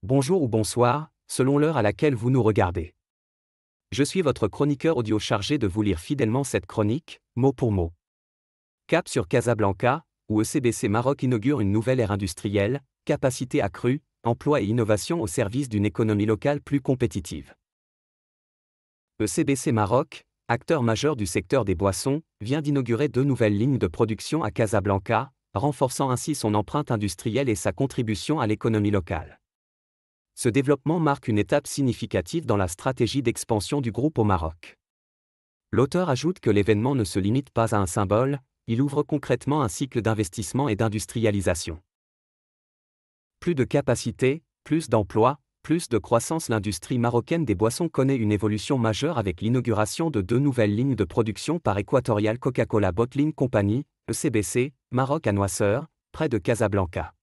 Bonjour ou bonsoir, selon l'heure à laquelle vous nous regardez. Je suis votre chroniqueur audio chargé de vous lire fidèlement cette chronique, mot pour mot. Cap sur Casablanca, où ECBC Maroc inaugure une nouvelle ère industrielle, capacité accrue, emploi et innovation au service d'une économie locale plus compétitive. ECBC Maroc, acteur majeur du secteur des boissons, vient d'inaugurer 2 nouvelles lignes de production à Casablanca, renforçant ainsi son empreinte industrielle et sa contribution à l'économie locale. Ce développement marque une étape significative dans la stratégie d'expansion du groupe au Maroc. L'auteur ajoute que l'événement ne se limite pas à un symbole, il ouvre concrètement un cycle d'investissement et d'industrialisation. Plus de capacité, plus d'emplois, plus de croissance. L'industrie marocaine des boissons connaît une évolution majeure avec l'inauguration de 2 nouvelles lignes de production par Equatorial Coca-Cola Bottling Company, ECBC, Maroc à Noisseur, près de Casablanca.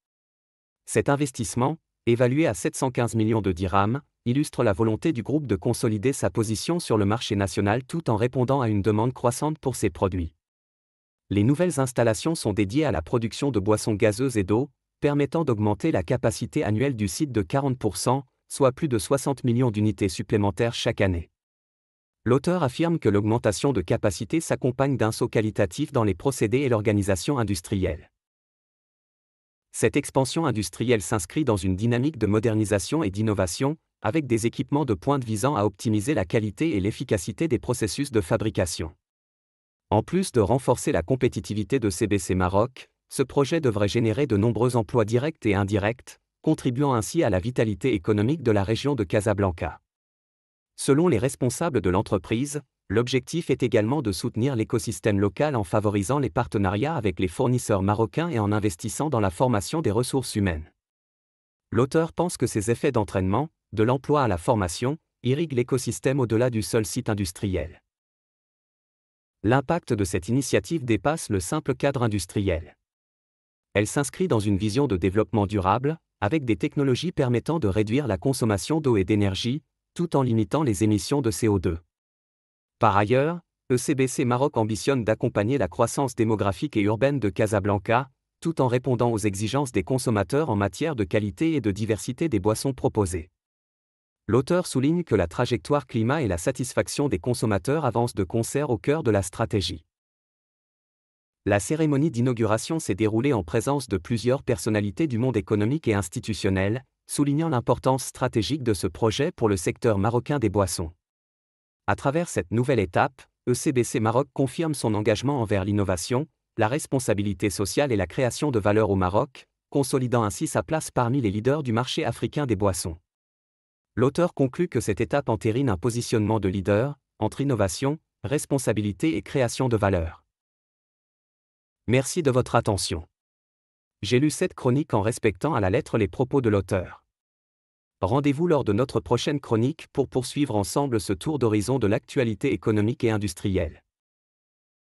Cet investissement, évalué à 715 millions de dirhams, illustre la volonté du groupe de consolider sa position sur le marché national tout en répondant à une demande croissante pour ses produits. Les nouvelles installations sont dédiées à la production de boissons gazeuses et d'eau, permettant d'augmenter la capacité annuelle du site de 40%, soit plus de 60 millions d'unités supplémentaires chaque année. L'auteur affirme que l'augmentation de capacité s'accompagne d'un saut qualitatif dans les procédés et l'organisation industrielle. Cette expansion industrielle s'inscrit dans une dynamique de modernisation et d'innovation, avec des équipements de pointe visant à optimiser la qualité et l'efficacité des processus de fabrication. En plus de renforcer la compétitivité de CBC Maroc, ce projet devrait générer de nombreux emplois directs et indirects, contribuant ainsi à la vitalité économique de la région de Casablanca. Selon les responsables de l'entreprise, l'objectif est également de soutenir l'écosystème local en favorisant les partenariats avec les fournisseurs marocains et en investissant dans la formation des ressources humaines. L'auteur pense que ces effets d'entraînement, de l'emploi à la formation, irriguent l'écosystème au-delà du seul site industriel. L'impact de cette initiative dépasse le simple cadre industriel. Elle s'inscrit dans une vision de développement durable, avec des technologies permettant de réduire la consommation d'eau et d'énergie, tout en limitant les émissions de CO2. Par ailleurs, ECBC Maroc ambitionne d'accompagner la croissance démographique et urbaine de Casablanca, tout en répondant aux exigences des consommateurs en matière de qualité et de diversité des boissons proposées. L'auteur souligne que la trajectoire climat et la satisfaction des consommateurs avancent de concert au cœur de la stratégie. La cérémonie d'inauguration s'est déroulée en présence de plusieurs personnalités du monde économique et institutionnel, soulignant l'importance stratégique de ce projet pour le secteur marocain des boissons. À travers cette nouvelle étape, ECBC Maroc confirme son engagement envers l'innovation, la responsabilité sociale et la création de valeur au Maroc, consolidant ainsi sa place parmi les leaders du marché africain des boissons. L'auteur conclut que cette étape entérine un positionnement de leader, entre innovation, responsabilité et création de valeur. Merci de votre attention. J'ai lu cette chronique en respectant à la lettre les propos de l'auteur. Rendez-vous lors de notre prochaine chronique pour poursuivre ensemble ce tour d'horizon de l'actualité économique et industrielle.